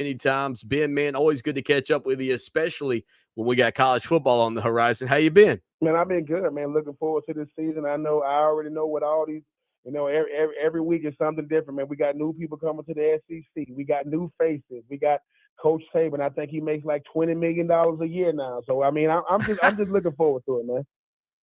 many times. Ben, man, always good to catch up with you, especially when we got college football on the horizon. How you been? Man, I've been good, man. Looking forward to this season. I already know what all these, every week is something different, man. We got new people coming to the SEC. We got new faces. We got Coach Saban. I think he makes like $20 million a year now. So I mean, I'm just looking forward to it, man.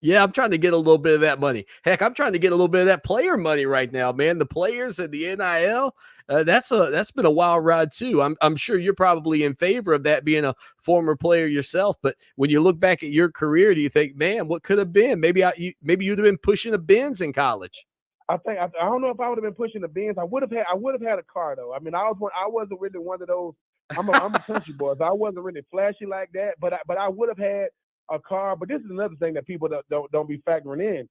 Yeah, I'm trying to get a little bit of that money. Heck, I'm trying to get a little bit of that player money right now, man. The players and the NIL, that's been a wild ride too. I'm sure you're probably in favor of that, being a former player yourself. But when you look back at your career, do you think, man, what could have been? Maybe you'd have been pushing a Benz in college. I don't know if I would have been pushing the Benz. I would have had a car though. I mean, I wasn't really one of those. I'm a country boy, so I wasn't really flashy like that. But I would have had a car. But this is another thing that people don't be factoring in.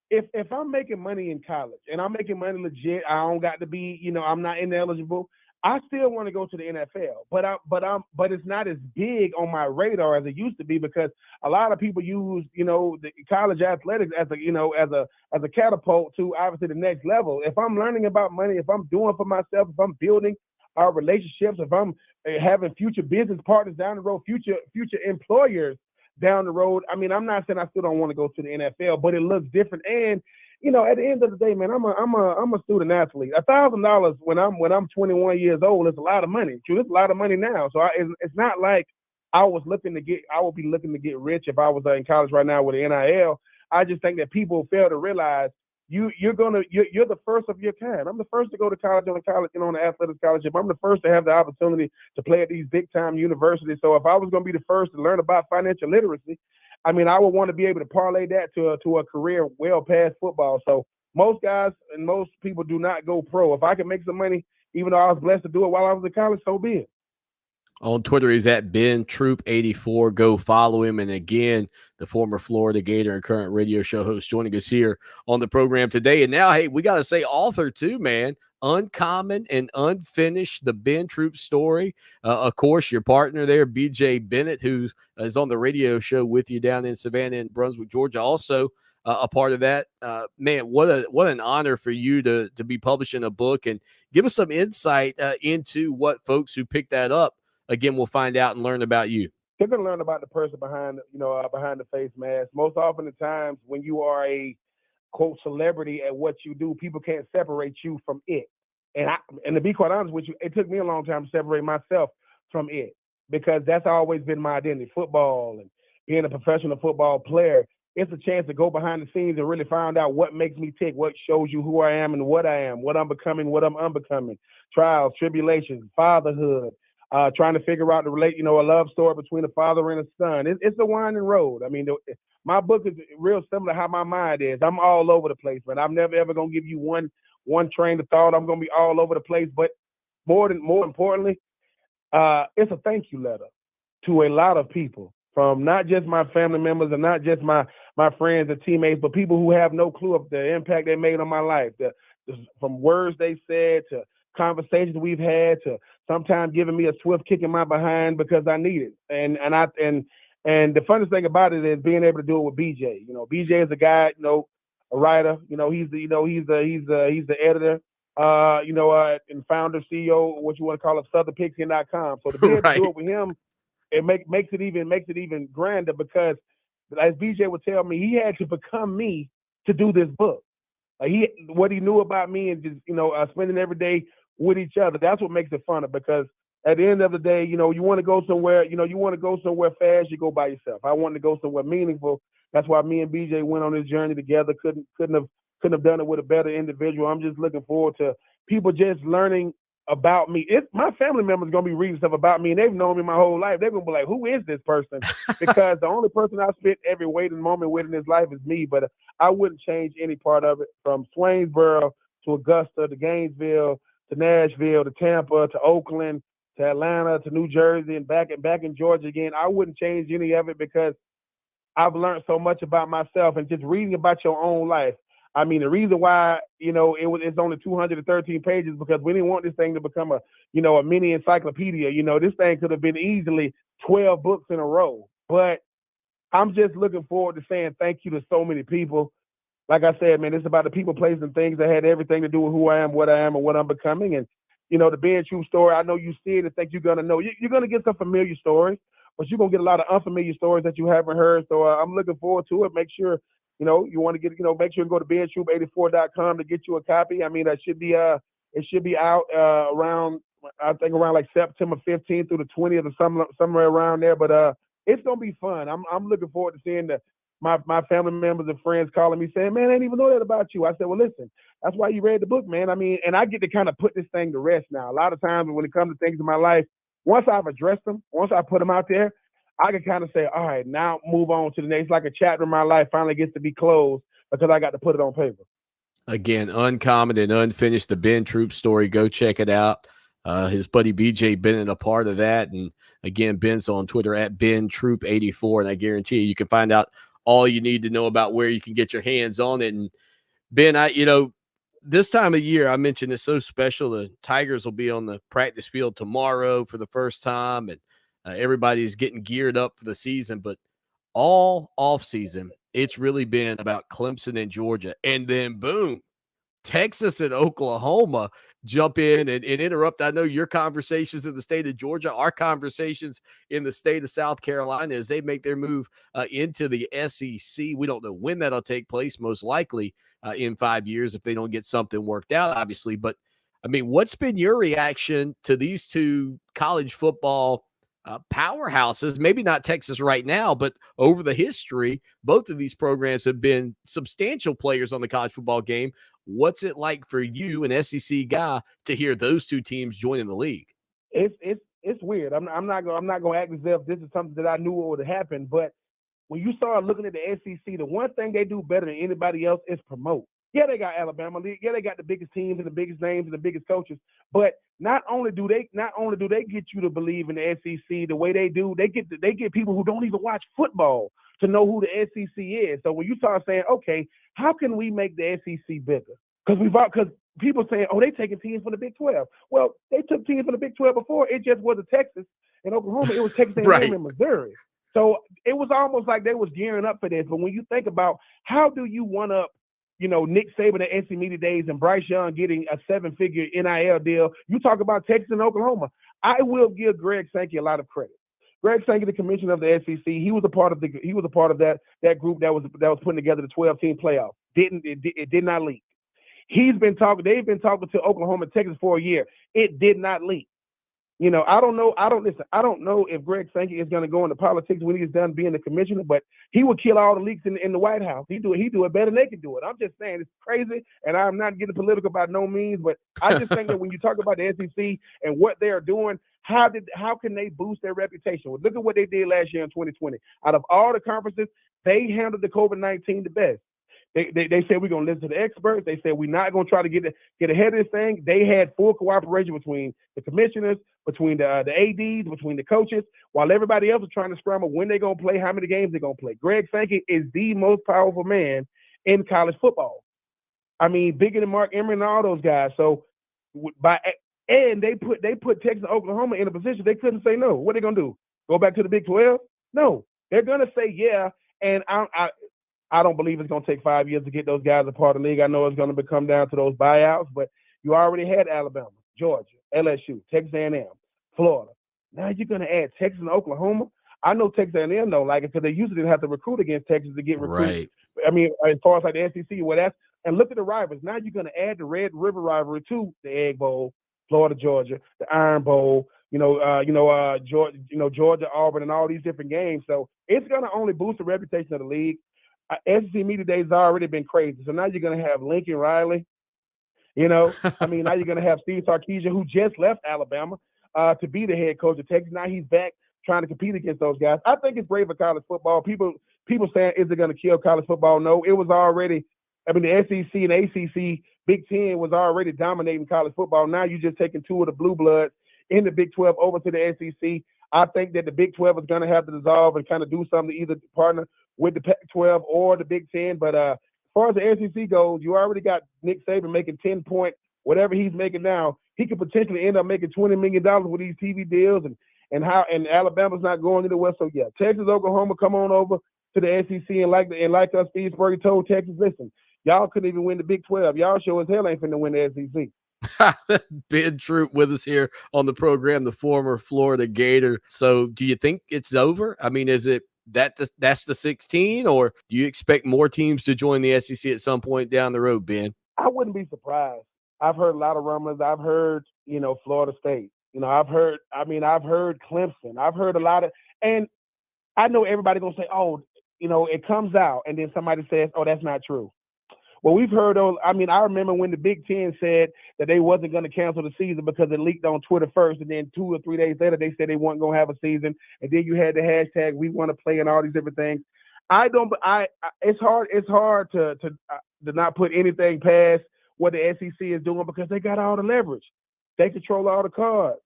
If I'm making money in college and I'm making money legit, I don't got to be, I'm not ineligible. I still want to go to the NFL, but it's not as big on my radar as it used to be because a lot of people use, the college athletics as a catapult to obviously the next level. If I'm learning about money, if I'm doing for myself, if I'm building our relationships, if I'm having future business partners down the road, future employers down the road. I mean, I'm not saying I still don't want to go to the NFL, but it looks different. And at the end of the day, man, I'm a student athlete. $1,000 when I'm 21 years old is a lot of money. True, it's a lot of money now. So it's not like I would be looking to get rich if I was in college right now with the NIL. I just think that people fail to realize you're the first of your kind. I'm the first to go to college on the athletic scholarship. I'm the first to have the opportunity to play at these big time universities. So if I was going to be the first to learn about financial literacy, I mean, I would want to be able to parlay that to a career well past football. So most guys and most people do not go pro. If I can make some money, even though I was blessed to do it while I was in college, so be it. On Twitter, he's at Ben Troupe 84. Go follow him. And again, the former Florida Gator and current radio show host joining us here on the program today. And now, hey, we got to say author too, man. Uncommon and Unfinished, the Ben Troupe story. Of course, your partner there, BJ Bennett, who is on the radio show with you down in Savannah and Brunswick, Georgia, also a part of that. Man, what an honor for you to be publishing a book and give us some insight into what folks who picked that up again, we'll find out and learn about you. They're going to learn about the person behind the face mask. Most often the times when you are a quote celebrity at what you do, people can't separate you from it. And to be quite honest with you, it took me a long time to separate myself from it because that's always been my identity, football and being a professional football player. It's a chance to go behind the scenes and really find out what makes me tick, what shows you who I am and what I am, what I'm becoming, what I'm unbecoming, trials, tribulations, fatherhood, trying to figure out a love story between a father and a son. It's a winding road. I mean, my book is real similar to how my mind is. I'm all over the place, man. I'm never ever gonna give you one train of thought. I'm gonna be all over the place. But more importantly, it's a thank you letter to a lot of people, from not just my family members and not just my friends and teammates, but people who have no clue of the impact they made on my life. From words they said to conversations we've had to sometimes giving me a swift kick in my behind because I need it. And the funniest thing about it is being able to do it with BJ. BJ is a guy, a writer. He's the editor. And founder, CEO, what you want to call it, SouthernPigskin.com. So to be able to do it with him, it makes it even grander because, as BJ would tell me, he had to become me to do this book. What he knew about me and just spending every day with each other. That's what makes it funner because at the end of the day, you want to go somewhere. You want to go somewhere fast. You go by yourself. I wanted to go somewhere meaningful. That's why me and BJ went on this journey together. Couldn't have done it with a better individual. I'm just looking forward to people just learning about me. My family members gonna be reading stuff about me, and they've known me my whole life. They're gonna be like, "Who is this person?" Because the only person I spent every waking moment with in his life is me. But I wouldn't change any part of it, from Swainsboro to Augusta to Gainesville to Nashville to Tampa to Oakland to Atlanta to New Jersey and back in Georgia again. I wouldn't change any of it because I've learned so much about myself and just reading about your own life. I mean, the reason why, it's only 213 pages because we didn't want this thing to become a mini encyclopedia. This thing could have been easily 12 books in a row. But I'm just looking forward to saying thank you to so many people. Like I said, man, it's about the people, places, and things that had everything to do with who I am, what and what I'm becoming. And the Ben Troupe story. I know you see it and think you're going to know. You're going to get some familiar stories, but you're going to get a lot of unfamiliar stories that you haven't heard. So I'm looking forward to it. Make sure, you want to get, make sure you go to bentroupe84.com to get you a copy. I mean, it should be out around, I think around like September 15th through the 20th or somewhere around there. But it's going to be fun. I'm looking forward to seeing my family members and friends calling me saying, man, I didn't even know that about you. I said, well, listen, that's why you read the book, man. I mean, and I get to kind of put this thing to rest now. A lot of times when it comes to things in my life, once I've addressed them, once I put them out there, I can kind of say, all right, now move on to the next. Like a chapter in my life finally gets to be closed because I got to put it on paper. Again, uncommon and unfinished, the Ben Troupe story. Go check it out. His buddy BJ been a part of that. And again, Ben's on Twitter at BenTroupe84. And I guarantee you can find out all you need to know about where you can get your hands on it. And Ben, this time of year, I mentioned it's so special. The Tigers will be on the practice field tomorrow for the first time, and everybody's getting geared up for the season. But all offseason, it's really been about Clemson and Georgia. And then, boom, Texas and Oklahoma jump in and interrupt. I know your conversations in the state of Georgia, our conversations in the state of South Carolina as they make their move into the SEC. We don't know when that'll take place, most likely in 5 years if they don't get something worked out, obviously. But, I mean, what's been your reaction to these two college football powerhouses? Maybe not Texas right now, but over the history, both of these programs have been substantial players on the college football game. What's it like for you, an SEC guy, to hear those two teams joining the league? It's weird. I'm not gonna act as if this is something that I knew what would happen. But when you start looking at the SEC, the one thing they do better than anybody else is promote. Yeah, they got Alabama. Yeah, they got the biggest teams and the biggest names and the biggest coaches. But not only do they get you to believe in the SEC the way they do, they get people who don't even watch football to know who the SEC is. So when you start saying, okay, how can we make the SEC bigger? Because people saying, oh, they taking teams from the Big 12. Well, they took teams from the Big 12 before. It just wasn't Texas and Oklahoma. It was Texas A&M Right. and Missouri. So it was almost like they was gearing up for this. But when you think about how do you one up, Nick Saban at NC Media Days and Bryce Young getting a 7-figure NIL deal, you talk about Texas and Oklahoma. I will give Greg Sankey a lot of credit. Greg Sankey, the commissioner of the SEC, he was a part of that group that was putting together the 12-team playoff. It did not leak. They've been talking to Oklahoma and Texas for a year. It did not leak. I don't know if Greg Sankey is going to go into politics when he's done being the commissioner, but he would kill all the leaks in the White House. He do it better than they can do it. I'm just saying it's crazy, and I'm not getting political by no means, but I just think that when you talk about the SEC and what they're doing, how can they boost their reputation? Well, look at what they did last year in 2020. Out of all the conferences, they handled the COVID-19 the best. They said we're going to listen to the experts. They said we're not going to try to get ahead of this thing. They had full cooperation between the commissioners, between the ADs, between the coaches, while everybody else was trying to scramble when they're going to play, how many games they're going to play. Greg Sankey is the most powerful man in college football. I mean, bigger than Mark Emmert and all those guys. So they put Texas and Oklahoma in a position they couldn't say no. What are they going to do? Go back to the Big 12? No. They're going to say yeah, and I don't believe it's going to take 5 years to get those guys a part of the league. I know it's going to come down to those buyouts, but you already had Alabama, Georgia, LSU, Texas A&M, Florida. Now you're going to add Texas and Oklahoma. I know Texas A&M don't like it because they usually didn't have to recruit against Texas to get recruited. Right. I mean, as far as like the SEC, and look at the rivals. Now you're going to add the Red River rivalry to the Egg Bowl, Florida, Georgia, the Iron Bowl. Georgia, Auburn, and all these different games. So it's going to only boost the reputation of the league. SEC Media Days has already been crazy. So now you're going to have Lincoln Riley. Now you're going to have Steve Sarkisian, who just left Alabama to be the head coach of Texas. Now he's back trying to compete against those guys. I think it's great for college football. People saying, is it going to kill college football? No, it was already – the SEC and ACC, Big Ten was already dominating college football. Now you're just taking two of the blue bloods in the Big 12 over to the SEC. I think that the Big 12 is going to have to dissolve and kind of do something to either partner with the Pac-12 or the Big 10. But as far as the SEC goes, you already got Nick Saban making 10 point, whatever he's making now. He could potentially end up making $20 million with these TV deals, and Alabama's not going anywhere. So yeah, Texas, Oklahoma, come on over to the SEC and like us, Steve Spurrier told Texas, listen, y'all couldn't even win the Big 12. Y'all sure as hell ain't finna win the SEC. Ben Troupe with us here on the program, the former Florida Gator. So do you think it's over? I mean, is it that's the 16, or do you expect more teams to join the SEC at some point down the road, Ben? I wouldn't be surprised. I've heard a lot of rumblings. I've heard, Florida State. I've heard Clemson. I've heard a lot of, and I know everybody gonna say, oh, it comes out, and then somebody says, oh, that's not true. Well, we've heard, I remember when the Big Ten said that they wasn't going to cancel the season because it leaked on Twitter first, and then 2 or 3 days later, they said they weren't going to have a season, and then you had the hashtag "We Want to Play" and all these different things. It's hard to not put anything past what the SEC is doing because they got all the leverage. They control all the cards.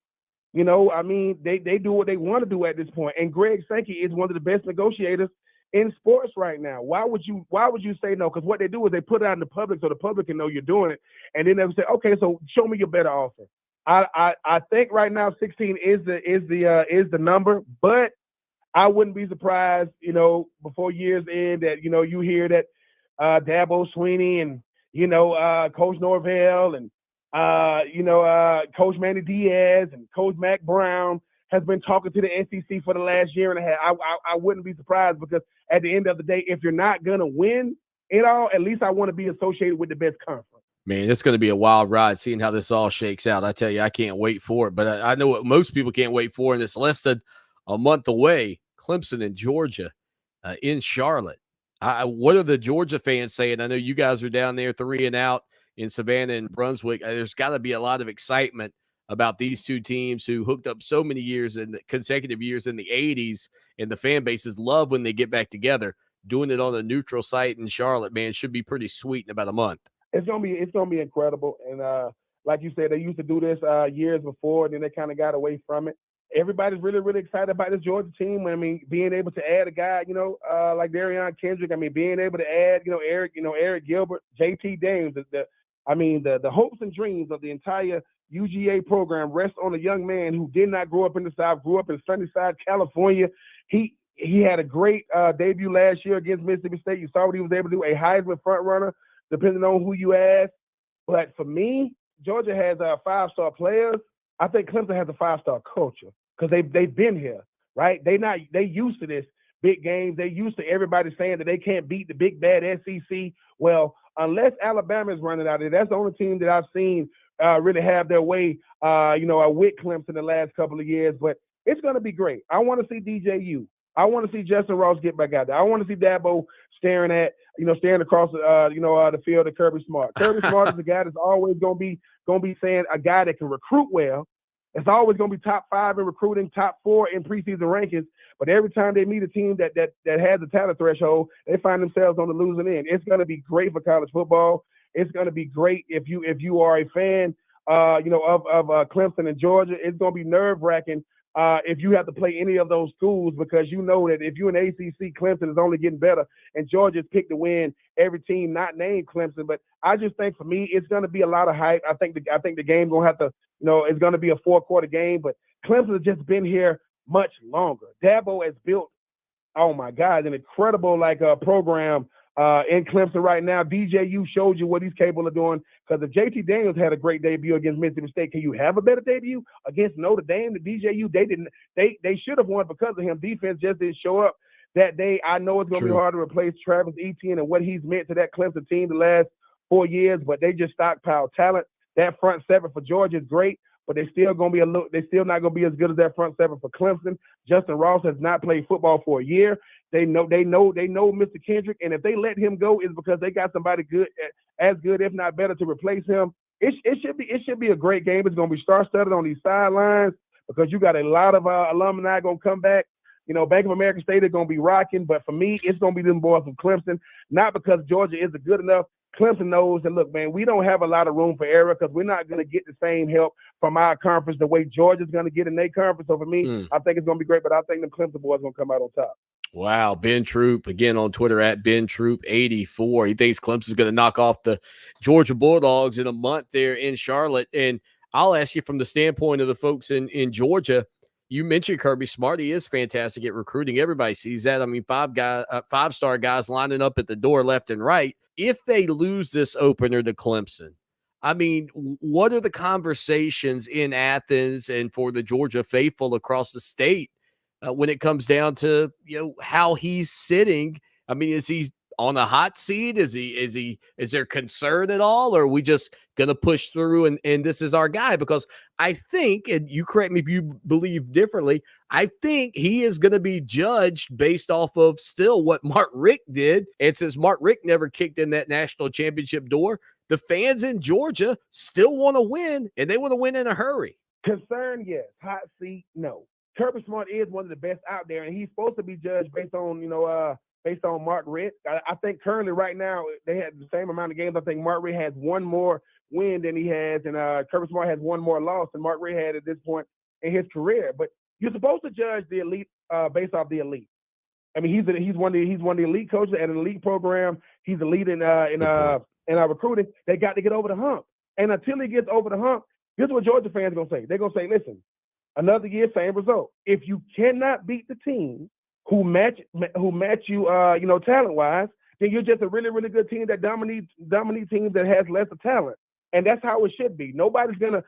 They do what they want to do at this point. And Greg Sankey is one of the best negotiators in sports right now. Why would you say no? Because what they do is they put it out in the public so the public can know you're doing it, and then they'll say, okay, so show me your better offer. I think right now 16 is the number, but I wouldn't be surprised, before year's end that you hear that Dabo Swinney and Coach Norvell and Coach Manny Diaz and Coach Mac Brown has been talking to the SEC for the last year and a half. I wouldn't be surprised because at the end of the day, if you're not going to win it all, at least I want to be associated with the best conference. Man, it's going to be a wild ride seeing how this all shakes out. I tell you, I can't wait for it. But I know what most people can't wait for, and it's less than a month away. Clemson and Georgia in Charlotte. What are the Georgia fans saying? I know you guys are down there 3-0 in Savannah and Brunswick. There's got to be a lot of excitement about these two teams who hooked up so many years in consecutive years in the 80s, and the fan bases love when they get back together. Doing it on a neutral site in Charlotte, man, should be pretty sweet in about a month. It's gonna be incredible, and like you said, they used to do this years before, and then they kind of got away from it. Everybody's really, really excited about this Georgia team. I mean, being able to add a guy, like Darion Kendrick. I mean, being able to add, Eric Gilbert, JT Daniels. The hopes and dreams of the entire UGA program rest on a young man who did not grow up in the South, grew up in Sunnyside, California. He had a great debut last year against Mississippi State. You saw what he was able to do, a Heisman front runner, depending on who you ask. But for me, Georgia has 5-star players. I think Clemson has a 5-star culture because they've been here, right? They used to this big games. They used to everybody saying that they can't beat the big bad SEC. Well, unless Alabama is running out of it, that's the only team that I've seen really have their way, with Clemson the last couple of years. But it's going to be great. I want to see DJU. I want to see Justin Ross get back out there. I want to see Dabo staring across the field at Kirby Smart. Kirby Smart is the guy that's always going to be saying a guy that can recruit well. It's always going to be top 5 in recruiting, top 4 in preseason rankings. But every time they meet a team that has a talent threshold, they find themselves on the losing end. It's going to be great for college football. It's going to be great if you are a fan, of Clemson and Georgia. It's going to be nerve-wracking if you have to play any of those schools because you know that if you're an ACC, Clemson is only getting better, and Georgia's picked to win every team not named Clemson. But I just think for me, it's going to be a lot of hype. I think the game going to have to, it's going to be a 4-quarter game. But Clemson has just been here much longer. Dabo has built, oh my God, an incredible program in Clemson right now. DJU showed you what he's capable of doing because if JT Daniels had a great debut against Mississippi State, can you have a better debut against Notre Dame? The DJU, they should have won because of him. Defense just didn't show up that day. I know it's going to be hard to replace Travis Etienne and what he's meant to that Clemson team the last 4 years, but they just stockpiled talent. That front seven for Georgia is great, but they're still not going to be as good as that front seven for Clemson. Justin Ross has not played football for a year. They know Mr. Kendrick, and if they let him go, it's because they got somebody good, as good, if not better, to replace him. It should be a great game. It's going to be star-studded on these sidelines because you got a lot of alumni going to come back. Bank of America State is going to be rocking, but for me, it's going to be them boys from Clemson, not because Georgia isn't good enough. Clemson knows that, look, man, we don't have a lot of room for error because we're not going to get the same help from our conference the way Georgia's going to get in their conference. So for me, I think it's going to be great, but I think the Clemson boys are going to come out on top. Wow, Ben Troupe, again on Twitter at Ben Troupe 84. He thinks Clemson's going to knock off the Georgia Bulldogs in a month there in Charlotte. And I'll ask you from the standpoint of the folks in Georgia, you mentioned Kirby Smart. He is fantastic at recruiting. Everybody sees that. I mean, 5-star guys lining up at the door left and right. If they lose this opener to Clemson, I mean, what are the conversations in Athens and for the Georgia faithful across the state when it comes down to, how he's sitting? I mean, is he on a hot seat? Is there concern at all? Or are we just going to push through and this is our guy? Because I think, and you correct me if you believe differently, I think he is going to be judged based off of still what Mark Richt did. And since Mark Richt never kicked in that national championship door, the fans in Georgia still want to win, and they want to win in a hurry. Concern, yes. Hot seat, no. Kirby Smart is one of the best out there, and he's supposed to be judged based on, based on Mark Richt. I think currently right now they had the same amount of games. I think Mark Richt has one more win than he has, and Kirby Smart has one more loss than Mark Richt had at this point in his career. But you're supposed to judge the elite based off the elite. I mean, he's one of the elite coaches at an elite program. He's a lead in our recruiting. They got to get over the hump. And until he gets over the hump, here's what Georgia fans are going to say. They're going to say, listen, another year, same result. If you cannot beat the team who match you, talent-wise, then you're just a really, really good team that dominates teams that has lesser talent. And that's how it should be. Nobody's gonna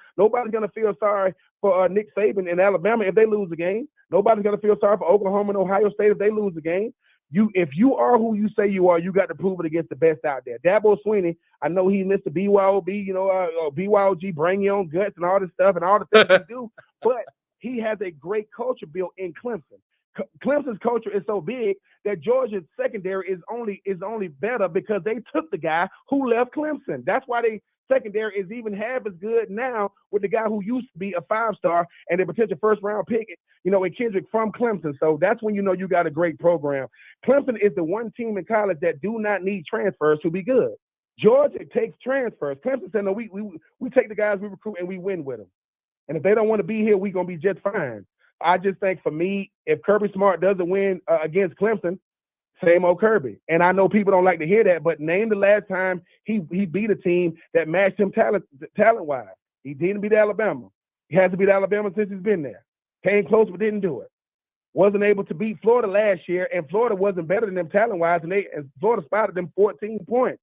feel sorry for Nick Saban in Alabama if they lose a game. Nobody's gonna feel sorry for Oklahoma and Ohio State if they lose a game. If you are who you say you are, you got to prove it against the best out there. Dabo Swinney, I know he missed the BYOB, BYOG, bring your own guts and all this stuff and all the things he do, but he has a great culture built in Clemson. Clemson's culture is so big that Georgia's secondary is only better because they took the guy who left Clemson. That's why they secondary is even half as good now with the guy who used to be a 5-star and a potential first-round pick, in Kendrick from Clemson. So that's when you got a great program. Clemson is the one team in college that do not need transfers to be good. Georgia takes transfers. Clemson said, no, we take the guys we recruit and we win with them. And if they don't want to be here, we're going to be just fine. I just think for me, if Kirby Smart doesn't win against Clemson, same old Kirby. And I know people don't like to hear that, but name the last time he beat a team that matched him talent-wise. He didn't beat Alabama. He hasn't beat Alabama since he's been there. Came close but didn't do it. Wasn't able to beat Florida last year, and Florida wasn't better than them talent-wise, and Florida spotted them 14 points.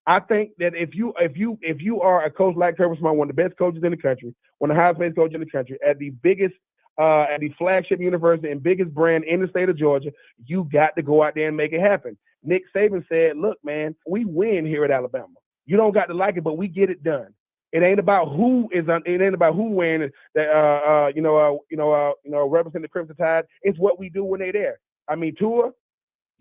I think that if you are a coach like Kirby Smart, one of the best coaches in the country, one of the highest paid coaches in the country, at the flagship university and biggest brand in the state of Georgia, you got to go out there and make it happen. Nick Saban said, look, man, we win here at Alabama. You don't got to like it, but we get it done. It ain't about who wearing represent the Crimson Tide. It's what we do when they're there. I mean, Tua,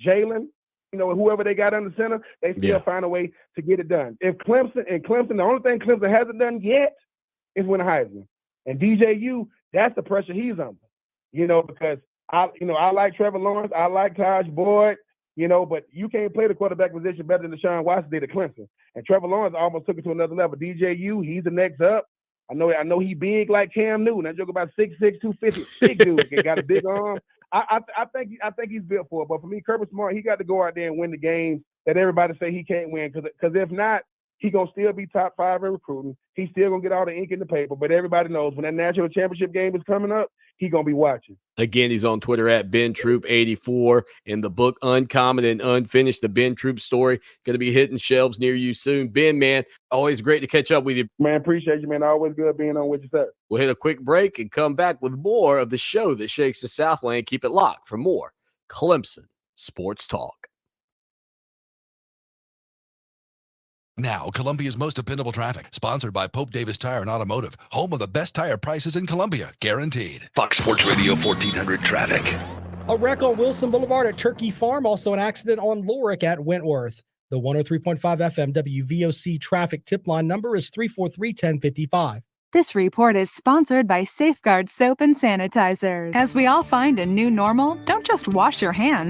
Jalen, whoever they got under center, they still find a way to get it done. If Clemson, the only thing Clemson hasn't done yet is win a Heisman. And DJU, that's the pressure he's under, because I like Trevor Lawrence, I like Taj Boyd, but you can't play the quarterback position better than Deshaun Watson did at Clemson. And Trevor Lawrence almost took it to another level. DJU, he's the next up. I know he big like Cam Newton. I joke about 6'6", 250, big dude. He got a big arm. I think he's built for it. But for me, Kirby Smart, he got to go out there and win the games that everybody say he can't win. Because if not, he going to still be top 5 in recruiting. He's still going to get all the ink in the paper. But everybody knows when that national championship game is coming up, he's going to be watching. Again, he's on Twitter at BenTroupe84. In the book Uncommon and Unfinished, the Ben Troupe story, going to be hitting shelves near you soon. Ben, man, always great to catch up with you. Man, appreciate you, man. Always good being on with you, sir. We'll hit a quick break and come back with more of the show that shakes the Southland. Keep it locked for more Clemson Sports Talk. Now, Columbia's most dependable traffic, sponsored by Pope Davis Tire and Automotive, home of the best tire prices in Columbia, guaranteed. Fox Sports Radio 1400 traffic. A wreck on Wilson Boulevard at Turkey Farm. Also an accident on Lorick at Wentworth. The 103.5 FM WVOC traffic tip line number is 343-1055. This report is sponsored by Safeguard Soap and Sanitizers. As we all find a new normal, don't just wash your hands.